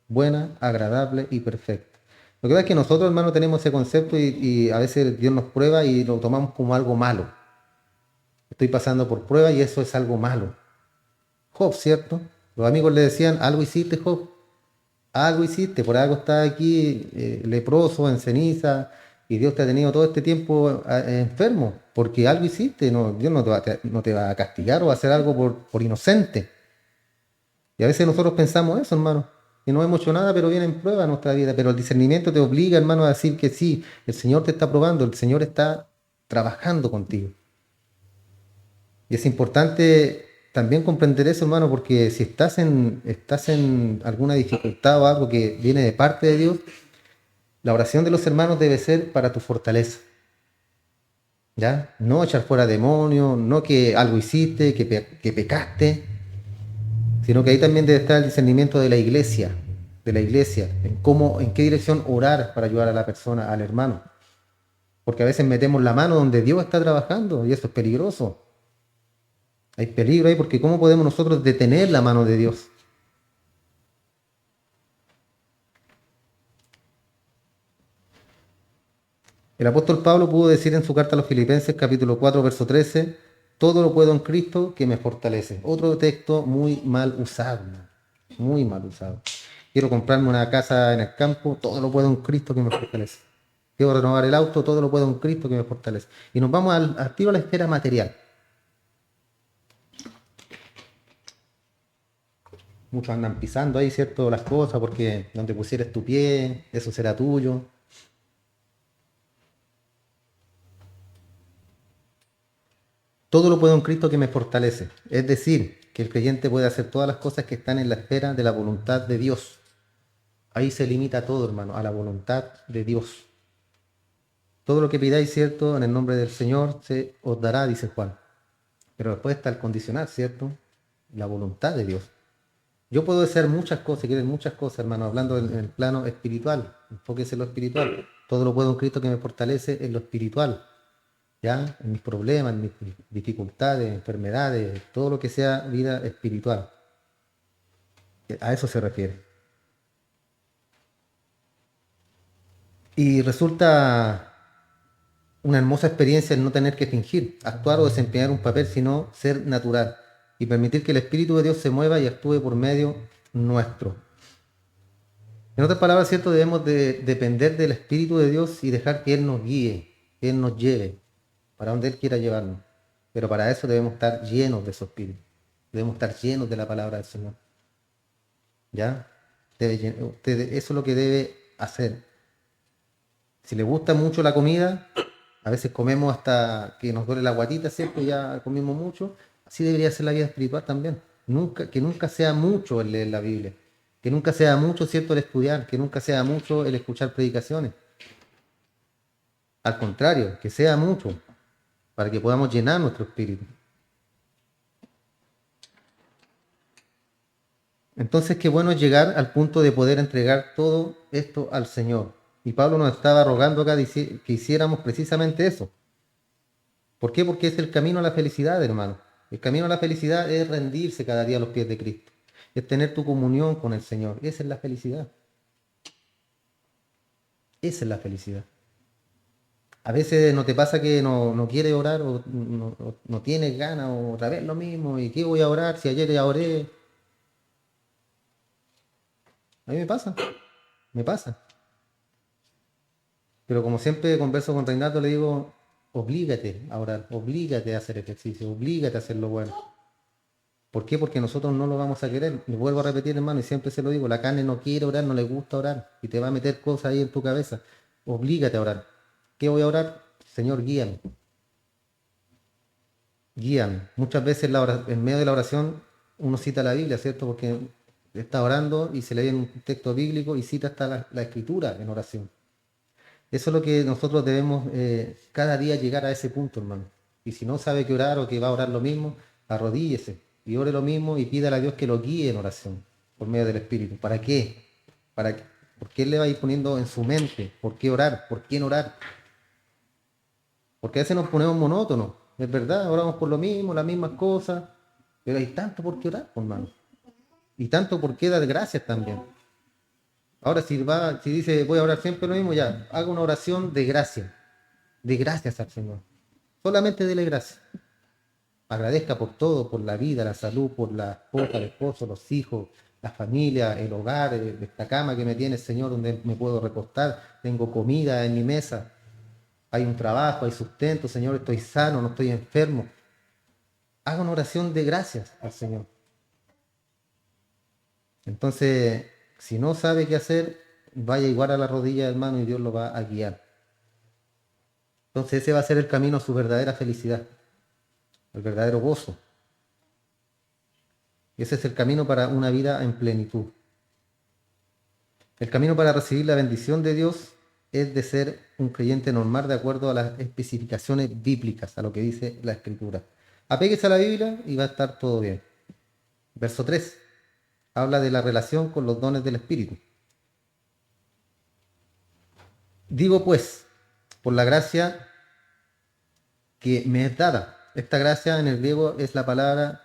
Speaker 1: Buena, agradable y perfecta. Lo que pasa es que nosotros, hermanos, tenemos ese concepto y a veces Dios nos prueba y lo tomamos como algo malo. Estoy pasando por prueba y eso es algo malo. Job, ¿cierto? Los amigos le decían, algo hiciste, Job, algo hiciste, por algo estás aquí leproso, en ceniza, y Dios te ha tenido todo este tiempo enfermo, porque algo hiciste. No, Dios no te va a castigar o a hacer algo por inocente. Y a veces nosotros pensamos eso, hermano, que no hemos hecho nada, pero viene en prueba nuestra vida. Pero el discernimiento te obliga, hermano, a decir que sí, el Señor te está probando, el Señor está trabajando contigo. Y es importante también comprender eso, hermano, porque si estás en alguna dificultad o algo que viene de parte de Dios, la oración de los hermanos debe ser para tu fortaleza. ¿Ya? No echar fuera demonios, no que algo hiciste, que pecaste, sino que ahí también debe estar el discernimiento de la iglesia, en qué dirección orar para ayudar a la persona, al hermano. Porque a veces metemos la mano donde Dios está trabajando y eso es peligroso. Hay peligro ahí, porque ¿cómo podemos nosotros detener la mano de Dios? El apóstol Pablo pudo decir en su carta a los Filipenses, capítulo 4, verso 13, todo lo puedo en Cristo que me fortalece. Otro texto muy mal usado, muy mal usado. Quiero comprarme una casa en el campo, todo lo puedo en Cristo que me fortalece. Quiero renovar el auto, todo lo puedo en Cristo que me fortalece. Y nos vamos al tiro a la esfera material. Muchos andan pisando ahí, ¿cierto?, las cosas, porque donde pusieres tu pie, eso será tuyo. Todo lo puedo en Cristo que me fortalece. Es decir, que el creyente puede hacer todas las cosas que están en la esfera de la voluntad de Dios. Ahí se limita todo, hermano, a la voluntad de Dios. Todo lo que pidáis, ¿cierto?, en el nombre del Señor se os dará, dice Juan. Pero después está el condicional, ¿cierto? La voluntad de Dios. Yo puedo hacer muchas cosas, quieren muchas cosas, hermano, hablando en el plano espiritual. Enfóquese en lo espiritual. Todo lo puedo en Cristo que me fortalece en lo espiritual, ¿ya? En mis problemas, en mis dificultades, enfermedades, todo lo que sea vida espiritual. A eso se refiere. Y resulta una hermosa experiencia el no tener que fingir, actuar o desempeñar un papel, sino ser natural y permitir que el Espíritu de Dios se mueva y actúe por medio nuestro. En otras palabras, ¿cierto? Debemos de depender del Espíritu de Dios y dejar que Él nos guíe, que Él nos lleve para donde Él quiera llevarnos. Pero para eso debemos estar llenos de su Espíritu. Debemos estar llenos de la palabra del Señor. ¿Ya? Eso es lo que debe hacer. Si le gusta mucho la comida, a veces comemos hasta que nos duele la guatita, ¿cierto? Ya comimos mucho. Así debería ser la vida espiritual también. Que nunca sea mucho el leer la Biblia. Que nunca sea mucho, ¿cierto? El estudiar. Que nunca sea mucho el escuchar predicaciones. Al contrario, que sea mucho para que podamos llenar nuestro espíritu. Entonces, qué bueno es llegar al punto de poder entregar todo esto al Señor. Y Pablo nos estaba rogando acá que hiciéramos precisamente eso. ¿Por qué? Porque es el camino a la felicidad, hermano. El camino a la felicidad es rendirse cada día a los pies de Cristo. Es tener tu comunión con el Señor. Esa es la felicidad. Esa es la felicidad. A veces no te pasa que no quieres orar o no tienes ganas o otra vez lo mismo. ¿Y qué voy a orar si ayer ya oré? A mí me pasa, me pasa. Pero como siempre converso con Reinaldo, le digo, oblígate a orar, oblígate a hacer ejercicio, oblígate a hacer lo bueno. ¿Por qué? Porque nosotros no lo vamos a querer. Me vuelvo a repetir, hermano, y siempre se lo digo, la carne no quiere orar, no le gusta orar, y te va a meter cosas ahí en tu cabeza. Oblígate a orar. ¿Qué voy a orar? Señor, guíame. Guíame. Muchas veces en medio de la oración uno cita la Biblia, ¿cierto? Porque está orando y se le viene un texto bíblico y cita hasta la escritura en oración. Eso es lo que nosotros debemos cada día llegar a ese punto, hermano. Y si no sabe qué orar o que va a orar lo mismo, arrodíllese y ore lo mismo y pídale a Dios que lo guíe en oración por medio del Espíritu. ¿Para qué? ¿Para qué? Porque Él le va a ir poniendo en su mente por qué orar, por quién orar. Porque a veces nos ponemos monótonos, es verdad, oramos por lo mismo, las mismas cosas, pero hay tanto por qué orar, hermano. Y tanto por qué dar gracias también. Ahora, si dice voy a orar siempre lo mismo, ya, haga una oración de gracias al Señor. Solamente dele gracias. Agradezca por todo, por la vida, la salud, por la esposa, el esposo, los hijos, la familia, el hogar, esta cama que me tiene el Señor donde me puedo recostar. Tengo comida en mi mesa, hay un trabajo, hay sustento, Señor, estoy sano, no estoy enfermo. Haga una oración de gracias al Señor. Entonces, si no sabe qué hacer, vaya igual a la rodilla, hermano, y Dios lo va a guiar. Entonces ese va a ser el camino a su verdadera felicidad, el verdadero gozo. Y ese es el camino para una vida en plenitud. El camino para recibir la bendición de Dios es de ser un creyente normal de acuerdo a las especificaciones bíblicas, a lo que dice la Escritura. Apéguese a la Biblia y va a estar todo bien. Verso 3 habla de la relación con los dones del Espíritu. Digo pues, por la gracia que me es dada. Esta gracia en el griego es la palabra,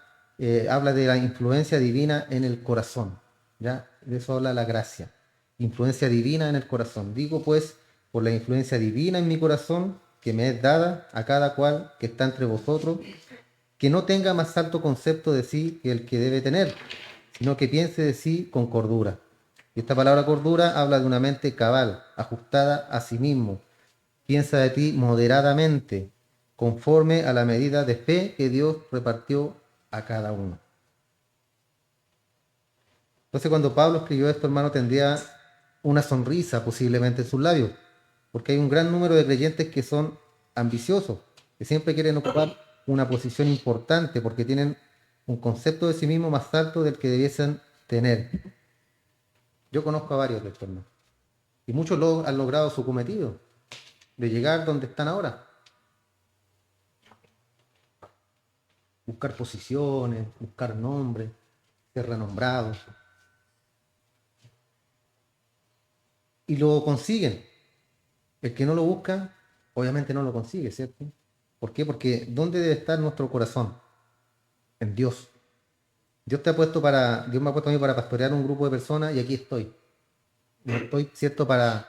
Speaker 1: habla de la influencia divina en el corazón. ¿Ya? De eso habla la gracia. Influencia divina en el corazón. Digo pues, por la influencia divina en mi corazón, que me es dada a cada cual que está entre vosotros, que no tenga más alto concepto de sí que el que debe tener, sino que piense de sí con cordura. Y esta palabra cordura habla de una mente cabal, ajustada a sí mismo. Piensa de ti moderadamente, conforme a la medida de fe que Dios repartió a cada uno. Entonces cuando Pablo escribió esto, hermano, tendría una sonrisa posiblemente en sus labios, porque hay un gran número de creyentes que son ambiciosos, que siempre quieren ocupar una posición importante porque tienen un concepto de sí mismo más alto del que debiesen tener. Yo conozco a varios de estos, hermano, y muchos han logrado su cometido de llegar donde están ahora. Buscar posiciones, buscar nombres, ser renombrados. Y lo consiguen. El que no lo busca, obviamente no lo consigue, ¿cierto? ¿Por qué? Porque ¿dónde debe estar nuestro corazón? En Dios. Dios me ha puesto a mí para pastorear un grupo de personas y aquí estoy. No estoy, ¿cierto?, para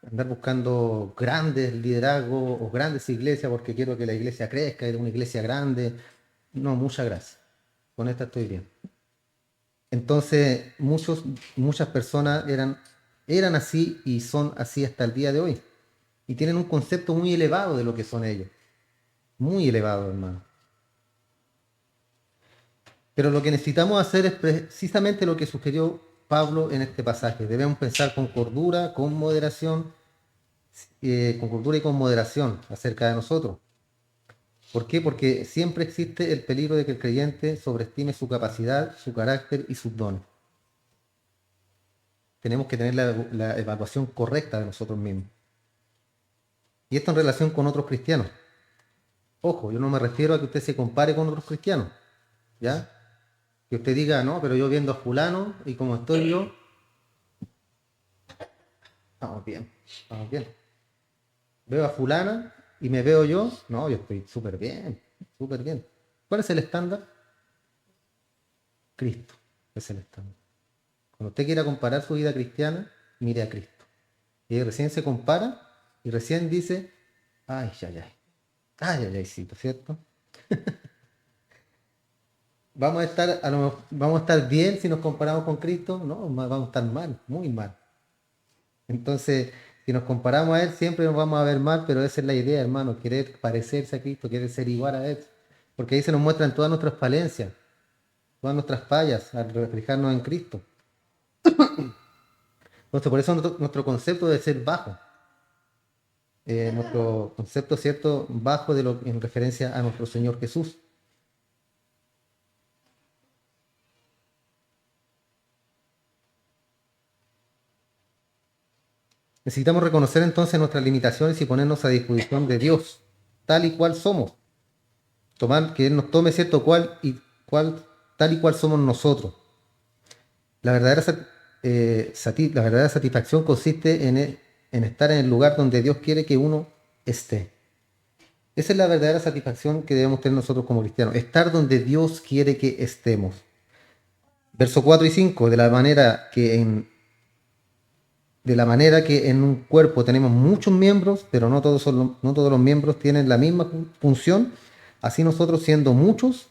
Speaker 1: andar buscando grandes liderazgos o grandes iglesias porque quiero que la iglesia crezca, y una iglesia grande. No, muchas gracias. Con esta estoy bien. Entonces, muchas personas eran así y son así hasta el día de hoy. Y tienen un concepto muy elevado de lo que son ellos. Muy elevado, hermano. Pero lo que necesitamos hacer es precisamente lo que sugirió Pablo en este pasaje. Debemos pensar con cordura y con moderación acerca de nosotros. ¿Por qué? Porque siempre existe el peligro de que el creyente sobreestime su capacidad, su carácter y sus dones. Tenemos que tener la evaluación correcta de nosotros mismos. Y esto en relación con otros cristianos. Ojo, yo no me refiero a que usted se compare con otros cristianos, ¿ya? Que usted diga, no, pero yo viendo a fulano y como estoy yo, estamos bien, estamos bien. Veo a fulana y me veo yo, no, yo estoy súper bien, súper bien. ¿Cuál es el estándar? Cristo es el estándar. Cuando usted quiera comparar su vida cristiana, mire a Cristo. Y ahí recién se compara y recién dice, ay, ay, ay, ay, ay, ay, sí, ¿cierto? Vamos a estar bien si nos comparamos con Cristo, no, vamos a estar mal, muy mal. Entonces, si nos comparamos a Él, siempre nos vamos a ver mal, pero esa es la idea, hermano, querer parecerse a Cristo, querer ser igual a Él. Porque ahí se nos muestran todas nuestras falencias, todas nuestras fallas al reflejarnos en Cristo. Entonces, por eso nuestro concepto debe ser bajo. Nuestro concepto, ¿cierto?, bajo en referencia a nuestro Señor Jesús. Necesitamos reconocer entonces nuestras limitaciones y ponernos a disposición de Dios, tal y cual somos. Que Él nos tome, ¿cierto?, tal y cual somos nosotros. La la verdadera satisfacción consiste en estar en el lugar donde Dios quiere que uno esté. Esa es la verdadera satisfacción que debemos tener nosotros como cristianos, estar donde Dios quiere que estemos. Verso 4 y 5, de la manera que en un cuerpo tenemos muchos miembros, pero no todos los miembros tienen la misma función, así nosotros siendo muchos,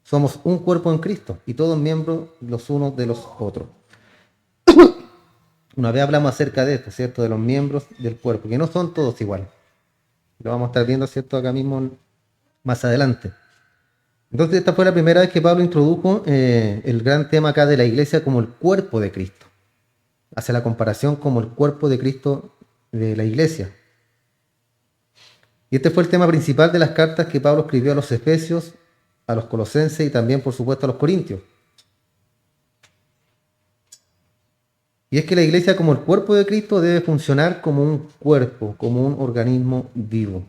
Speaker 1: somos un cuerpo en Cristo y todos miembros los unos de los otros. Una vez hablamos acerca de esto, ¿cierto? De los miembros del cuerpo, que no son todos iguales. Lo vamos a estar viendo, ¿cierto?, acá mismo más adelante. Entonces, esta fue la primera vez que Pablo introdujo el gran tema acá de la iglesia como el cuerpo de Cristo. Hace la comparación como el cuerpo de Cristo de la iglesia. Y este fue el tema principal de las cartas que Pablo escribió a los Efesios, a los Colosenses y también, por supuesto, a los Corintios. Y es que la iglesia como el cuerpo de Cristo debe funcionar como un cuerpo, como un organismo vivo.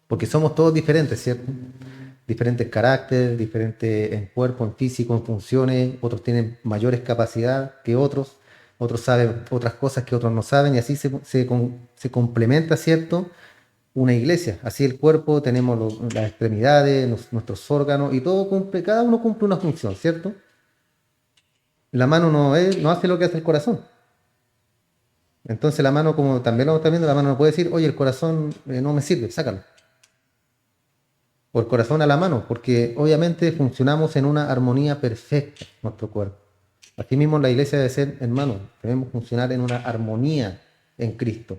Speaker 1: Porque somos todos diferentes, ¿cierto? Diferentes caracteres, diferentes en cuerpo, en físico, en funciones. Otros tienen mayores capacidades que otros saben otras cosas que otros no saben y así se complementa, ¿cierto?, una iglesia. Así el cuerpo, tenemos las extremidades, nuestros órganos y cada uno cumple una función, ¿cierto? La mano no hace lo que hace el corazón. Entonces la mano, como también lo estamos viendo, la mano no puede decir, oye, el corazón no me sirve, sácalo. O el corazón a la mano, porque obviamente funcionamos en una armonía perfecta, nuestro cuerpo. Asimismo, la iglesia debe ser, hermano, debemos funcionar en una armonía en Cristo.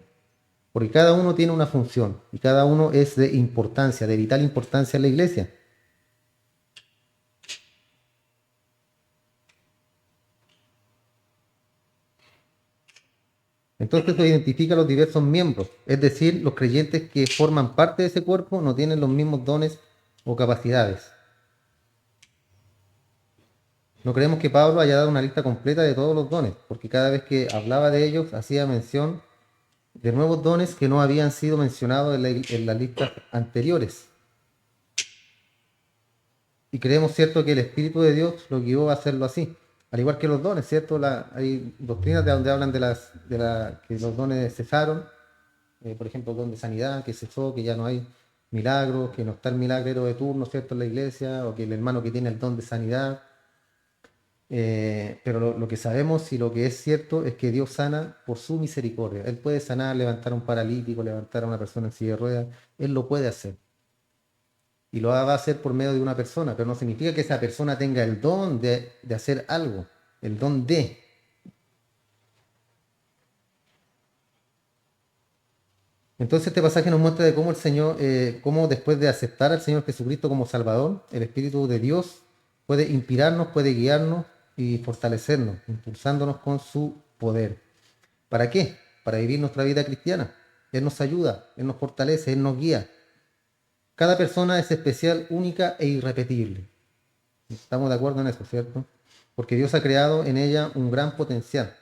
Speaker 1: Porque cada uno tiene una función y cada uno es de importancia, de vital importancia en la iglesia. Entonces se identifica los diversos miembros, es decir, los creyentes que forman parte de ese cuerpo no tienen los mismos dones o capacidades. No creemos que Pablo haya dado una lista completa de todos los dones, porque cada vez que hablaba de ellos hacía mención de nuevos dones que no habían sido mencionados en las listas anteriores. Y creemos, ¿cierto?, que el Espíritu de Dios lo guió a hacerlo así. Al igual que los dones, ¿cierto? Hay doctrinas de donde hablan que los dones cesaron, por ejemplo, el don de sanidad, que cesó, que ya no hay milagros, que no está el milagrero de turno, ¿cierto?, en la iglesia, o que el hermano que tiene el don de sanidad. Pero lo que sabemos y lo que es cierto es que Dios sana por su misericordia. Él puede sanar, levantar a un paralítico, levantar a una persona en silla de ruedas. Él lo puede hacer. Y lo va a hacer por medio de una persona, pero no significa que esa persona tenga el don de hacer algo, el don de. Entonces este pasaje nos muestra de cómo el Señor, cómo después de aceptar al Señor Jesucristo como Salvador, el Espíritu de Dios puede inspirarnos, puede guiarnos y fortalecernos, impulsándonos con su poder. ¿Para qué? Para vivir nuestra vida cristiana. Él nos ayuda, Él nos fortalece, Él nos guía. Cada persona es especial, única e irrepetible. Estamos de acuerdo en eso, ¿cierto? Porque Dios ha creado en ella un gran potencial.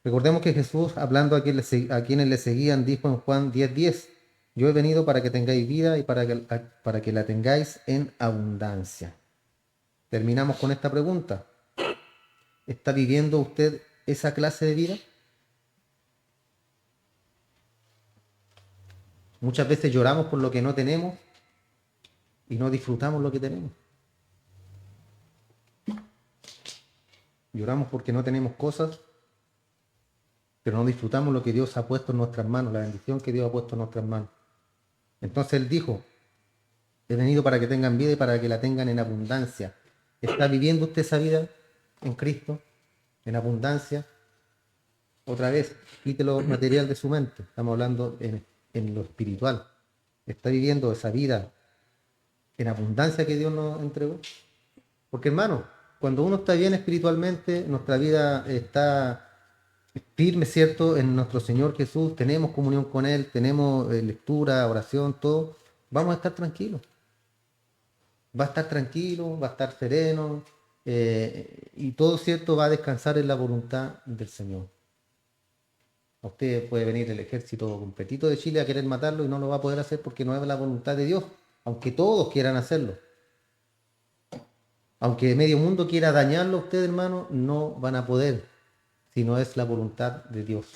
Speaker 1: Recordemos que Jesús, hablando a quienes le seguían, dijo en Juan 10:10, yo he venido para que tengáis vida y para que la tengáis en abundancia. Terminamos con esta pregunta. ¿Está viviendo usted esa clase de vida? Muchas veces lloramos por lo que no tenemos y no disfrutamos lo que tenemos. Lloramos porque no tenemos cosas, pero no disfrutamos lo que Dios ha puesto en nuestras manos, la bendición que Dios ha puesto en nuestras manos. Entonces Él dijo, he venido para que tengan vida y para que la tengan en abundancia. ¿Está viviendo usted esa vida en Cristo, en abundancia? Otra vez, quite lo material de su mente. Estamos hablando en lo espiritual. ¿Está viviendo esa vida en abundancia que Dios nos entregó? Porque hermano, cuando uno está bien espiritualmente, nuestra vida está firme, ¿cierto?, en nuestro Señor Jesús, tenemos comunión con Él, tenemos lectura, oración, todo, vamos a estar tranquilos. Va a estar tranquilo, va a estar sereno, y todo, ¿cierto?, va a descansar en la voluntad del Señor. A usted puede venir el ejército completito de Chile a querer matarlo y no lo va a poder hacer porque no es la voluntad de Dios, aunque todos quieran hacerlo. Aunque medio mundo quiera dañarlo a usted, hermano, no van a poder, si no es la voluntad de Dios.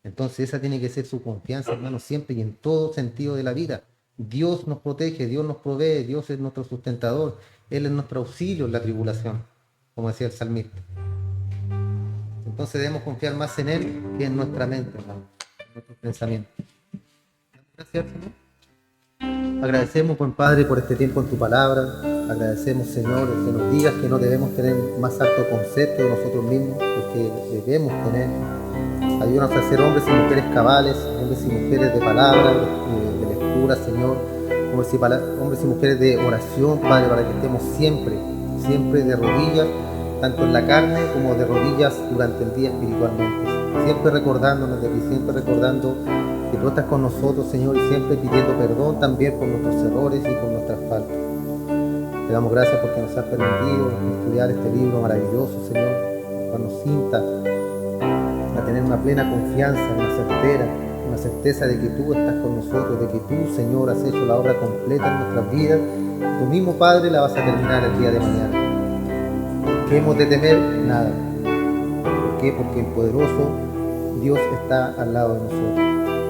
Speaker 1: Entonces esa tiene que ser su confianza, hermano, siempre y en todo sentido de la vida. Dios nos protege, Dios nos provee, Dios es nuestro sustentador, Él es nuestro auxilio en la tribulación, como decía el salmista. Entonces debemos confiar más en Él que en nuestra mente, hermano, en nuestros pensamientos. Gracias, Señor. Agradecemos, buen Padre, por este tiempo en tu palabra. Agradecemos, Señor, que nos digas que no debemos tener más alto concepto de nosotros mismos, que debemos tener. Ayúdanos a ser hombres y mujeres cabales, hombres y mujeres de palabra, de lectura, Señor, hombres y mujeres de oración, Padre, para que estemos siempre, siempre de rodillas, tanto en la carne como de rodillas durante el día espiritualmente. Siempre recordándonos de ti, siempre recordando que tú estás con nosotros, Señor, y siempre pidiendo perdón también por nuestros errores y por nuestras faltas. Te damos gracias porque nos has permitido estudiar este libro maravilloso, Señor, cuando nos cinta a tener una plena confianza, una certeza de que tú estás con nosotros, de que tú, Señor, has hecho la obra completa en nuestras vidas. Tú mismo, Padre, la vas a terminar el día de mañana. ¿Qué hemos de temer? Nada. ¿Por qué? Porque el poderoso Dios está al lado de nosotros.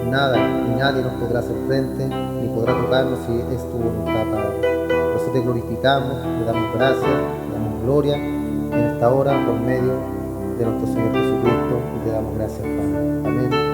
Speaker 1: Nada y nadie nos podrá hacer frente, ni podrá tocarnos si es tu voluntad, Padre. Por eso te glorificamos, te damos gracias, te damos gloria en esta hora por medio de nuestro Señor Jesucristo y te damos gracias, Padre. Amén.